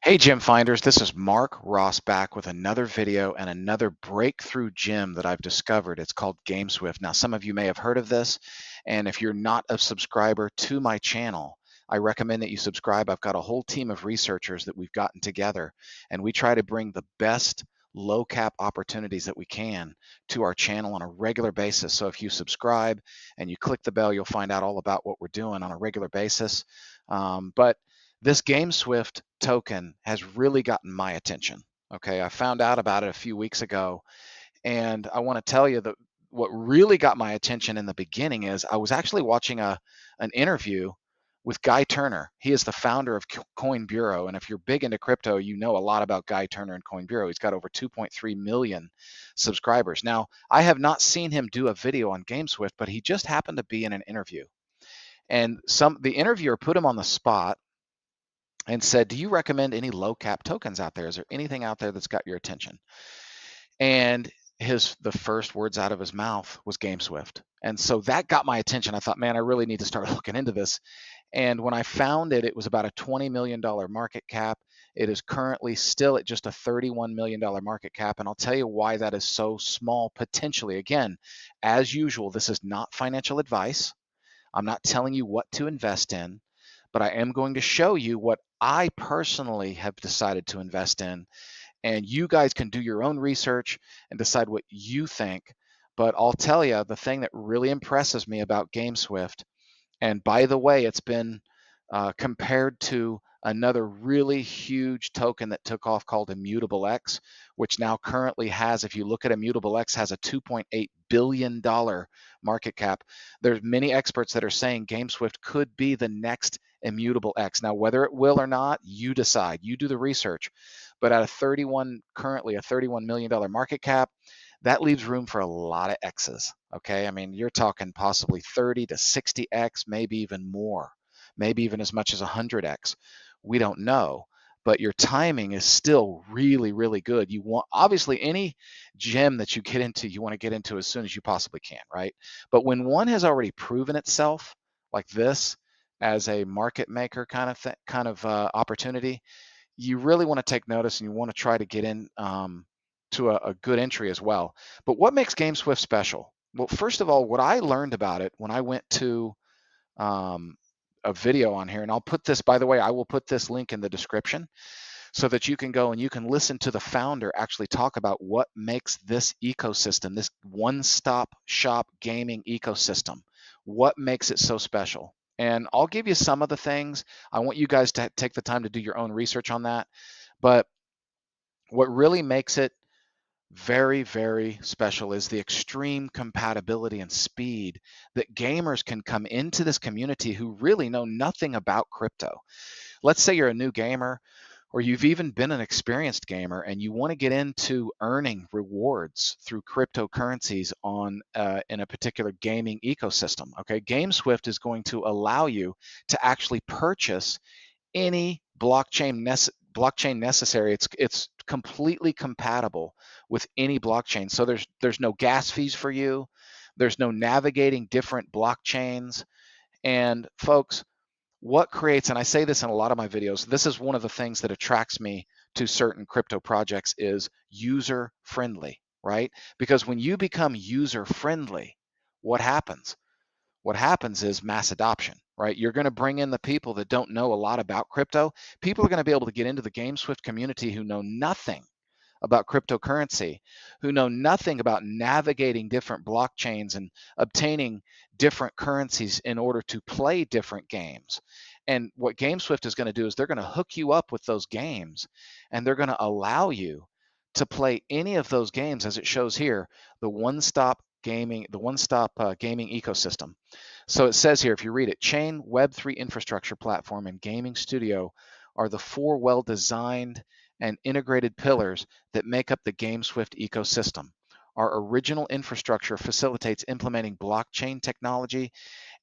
Hey Gem Finders, this is Mark Ross back with another video and another breakthrough gem that I've discovered. It's called GameSwift. Now, some of you may have heard of this, and if you're not a subscriber to my channel, I recommend that you subscribe. I've got a whole team of researchers that we've gotten together, and we try to bring the best low cap opportunities that we can to our channel on a regular basis. So if you subscribe and you click the bell, you'll find out all about what we're doing on a regular basis. But this GameSwift token has really gotten my attention. Okay, I found out about it a few weeks ago, and I want to tell you that what really got my attention in the beginning is I was actually watching an interview with Guy Turner. He is the founder of Coin Bureau, and if you're big into crypto, you know a lot about Guy Turner and Coin Bureau. He's got over 2.3 million subscribers. Now, I have not seen him do a video on GameSwift, but he just happened to be in an interview, and the interviewer put him on the spot and said, do you recommend any low cap tokens out there? Is there anything out there that's got your attention? And the first words out of his mouth was GameSwift. And so that got my attention. I thought, man, I really need to start looking into this. And when I found it, it was about a $20 million market cap. It is currently still at just a $31 million market cap. And I'll tell you why that is so small potentially. Again, as usual, this is not financial advice. I'm not telling you what to invest in, but I am going to show you what I personally have decided to invest in, and you guys can do your own research and decide what you think. But I'll tell you, the thing that really impresses me about GameSwift, and by the way, it's been compared to another really huge token that took off called Immutable X, which now currently has, if you look at Immutable X, has a $2.8 billion market cap. There's many experts that are saying GameSwift could be the next Immutable X. Now, whether it will or not, you decide. You do the research. But at currently a $31 million market cap, that leaves room for a lot of X's. Okay, I mean, you're talking possibly 30 to 60X, maybe even more, maybe even as much as 100X. We don't know, but your timing is still really, really good. You want, obviously, any gem that you get into, you want to get into as soon as you possibly can, right? But when one has already proven itself, like this, as a market maker kind of opportunity, you really want to take notice, and you want to try to get in to a good entry as well. But what makes GameSwift special? Well, first of all, what I learned about it when I went to um, a video on here, and I'll put this, by the way, I will put this link in the description so that you can go and you can listen to the founder actually talk about what makes this ecosystem, this one-stop shop gaming ecosystem, what makes it so special. And I'll give you some of the things. I want you guys to take the time to do your own research on that. But what really makes it very, very special is the extreme compatibility and speed that gamers can come into this community who really know nothing about crypto. Let's say you're a new gamer, or you've even been an experienced gamer and you want to get into earning rewards through cryptocurrencies in a particular gaming ecosystem. Okay, GameSwift is going to allow you to actually purchase any blockchain necessary. It's completely compatible with any blockchain. So there's no gas fees for you. There's no navigating different blockchains. And folks, what creates, and I say this in a lot of my videos, this is one of the things that attracts me to certain crypto projects, is user friendly, right? Because when you become user friendly, what happens? What happens is mass adoption, right? You're going to bring in the people that don't know a lot about crypto. People are going to be able to get into the GameSwift community who know nothing about cryptocurrency, who know nothing about navigating different blockchains and obtaining different currencies in order to play different games. And what GameSwift is going to do is they're going to hook you up with those games, and they're going to allow you to play any of those games, as it shows here, the one-stop gaming ecosystem. So it says here, if you read it, Chain, Web3 infrastructure platform, and gaming studio are the four well-designed and integrated pillars that make up the GameSwift ecosystem. Our original infrastructure facilitates implementing blockchain technology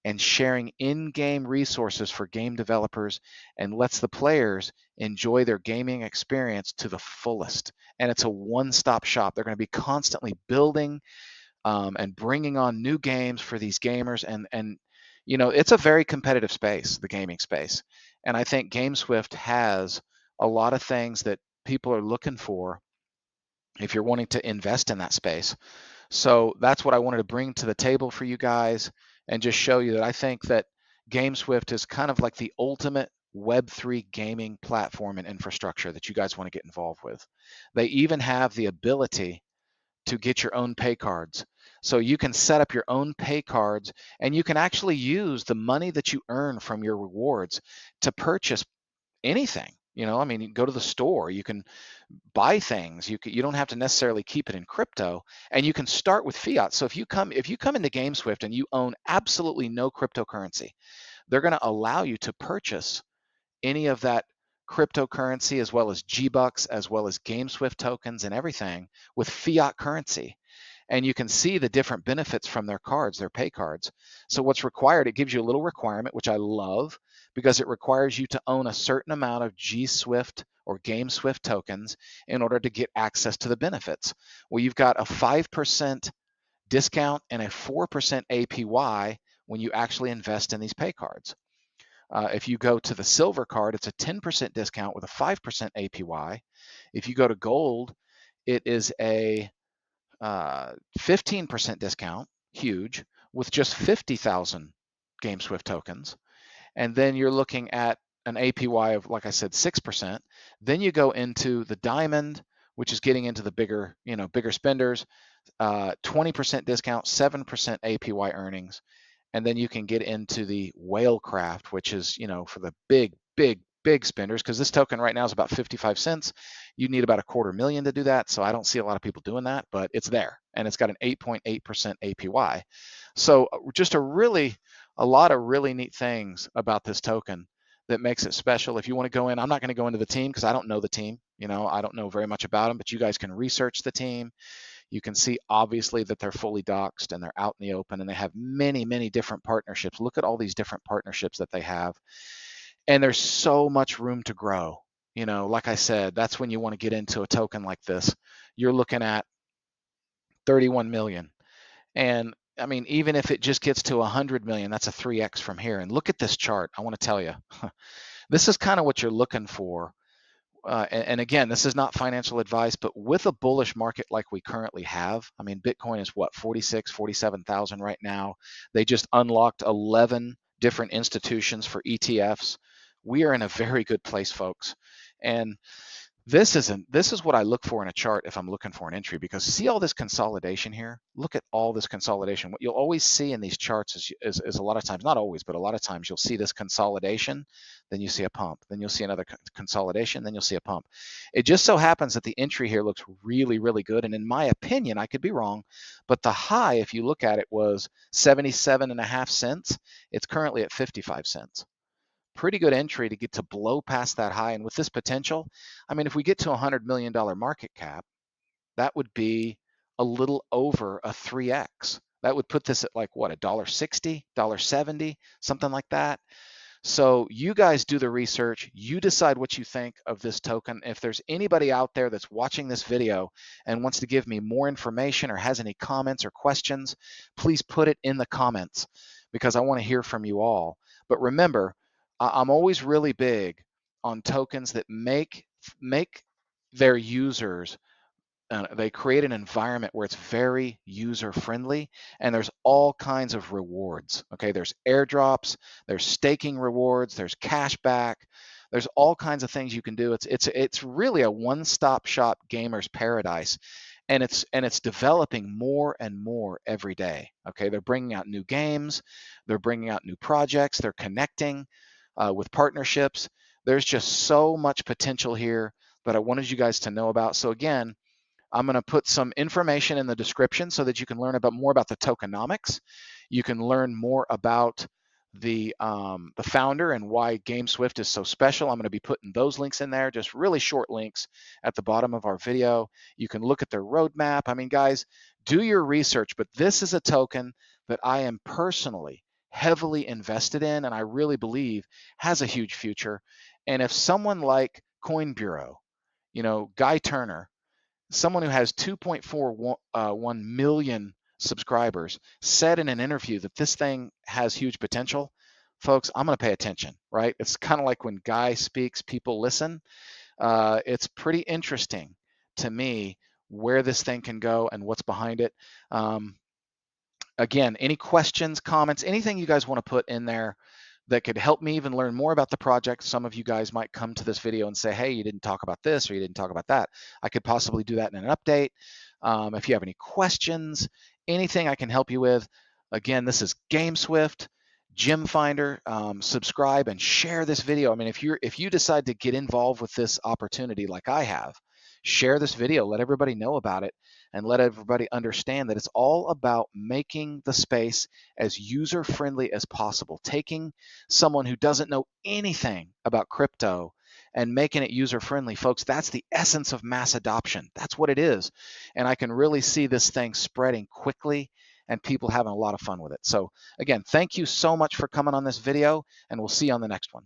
and sharing in-game resources for game developers, and lets the players enjoy their gaming experience to the fullest. And it's a one-stop shop. They're going to be constantly building and bringing on new games for these gamers. And you know, it's a very competitive space, the gaming space. And I think GameSwift has a lot of things that people are looking for if you're wanting to invest in that space. So that's what I wanted to bring to the table for you guys and just show you that I think that GameSwift is kind of like the ultimate Web3 gaming platform and infrastructure that you guys want to get involved with. They even have the ability to get your own pay cards. So you can set up your own pay cards and you can actually use the money that you earn from your rewards to purchase anything. I mean, you can go to the store, you can buy things. You don't have to necessarily keep it in crypto, and you can start with fiat. So if you come into GameSwift and you own absolutely no cryptocurrency, they're going to allow you to purchase any of that cryptocurrency as well as G-Bucks, as well as GameSwift tokens and everything with fiat currency. And you can see the different benefits from their cards, their pay cards. So what's required, it gives you a little requirement, which I love, because it requires you to own a certain amount of G-Swift or GameSwift tokens in order to get access to the benefits. Well, you've got a 5% discount and a 4% APY when you actually invest in these pay cards. If you go to the silver card, it's a 10% discount with a 5% APY. If you go to gold, it is a 15% discount, huge, with just 50,000 GameSwift tokens. And then you're looking at an APY of, like I said, 6%. Then you go into the diamond, which is getting into the bigger spenders, 20% discount, 7% APY earnings. And then you can get into the whalecraft, which is, for the big spenders, because this token right now is about 55 cents. You need about $250,000 to do that. So I don't see a lot of people doing that, but it's there. And it's got an 8.8% APY. So just a lot of really neat things about this token that makes it special. If you want to go in, I'm not going to go into the team because I don't know the team. I don't know very much about them, but you guys can research the team. You can see obviously that they're fully doxed and they're out in the open, and they have many, many different partnerships. Look at all these different partnerships that they have. And there's so much room to grow. Like I said, that's when you want to get into a token like this. You're looking at 31 million. And I mean, even if it just gets to 100 million, that's a 3x from here. And look at this chart. I want to tell you, this is kind of what you're looking for. And again, this is not financial advice, but with a bullish market like we currently have, I mean, Bitcoin is what, 46, 47,000 right now. They just unlocked 11 different institutions for ETFs. We are in a very good place, folks. And this is what I look for in a chart if I'm looking for an entry, because see all this consolidation here? Look at all this consolidation. What you'll always see in these charts is a lot of times, not always, but a lot of times you'll see this consolidation, then you see a pump, then you'll see another consolidation, then you'll see a pump. It just so happens that the entry here looks really, really good. And in my opinion, I could be wrong, but the high, if you look at it, was 77.5 cents. It's currently at 55 cents. Pretty good entry to get to blow past that high. And with this potential, I mean, if we get to $100 million market cap, that would be a little over a 3x. That would put this at like what, $1.60, $1.70, something like that. So you guys do the research. You decide what you think of this token. If there's anybody out there that's watching this video and wants to give me more information or has any comments or questions, please put it in the comments because I want to hear from you all. But remember, I'm always really big on tokens that make their users, they create an environment where it's very user friendly, and there's all kinds of rewards. Okay, there's airdrops, there's staking rewards, there's cash back, there's all kinds of things you can do. It's really a one-stop shop gamer's paradise. And it's developing more and more every day. Okay, they're bringing out new games, they're bringing out new projects, they're connecting with partnerships. There's just so much potential here that I wanted you guys to know about. So again, I'm going to put some information in the description so that you can learn more about the tokenomics. You can learn more about the founder and why GameSwift is so special. I'm going to be putting those links in there, just really short links at the bottom of our video. You can look at their roadmap. I mean, guys, do your research, but this is a token that I am personally heavily invested in, and I really believe has a huge future. And if someone like Coin Bureau, Guy Turner, someone who has 2.41 million subscribers, said in an interview that this thing has huge potential, folks, I'm going to pay attention, right? It's kind of like when Guy speaks, people listen. It's pretty interesting to me where this thing can go and what's behind it. Again, any questions, comments, anything you guys want to put in there that could help me even learn more about the project. Some of you guys might come to this video and say, hey, you didn't talk about this or you didn't talk about that. I could possibly do that in an update. If you have any questions, anything I can help you with, again, this is GameSwift, Gem Finder. Subscribe and share this video. I mean, if you decide to get involved with this opportunity like I have, share this video, let everybody know about it, and let everybody understand that it's all about making the space as user-friendly as possible, taking someone who doesn't know anything about crypto and making it user-friendly. Folks, that's the essence of mass adoption. That's what it is. And I can really see this thing spreading quickly and people having a lot of fun with it. So again, thank you so much for coming on this video, and we'll see you on the next one.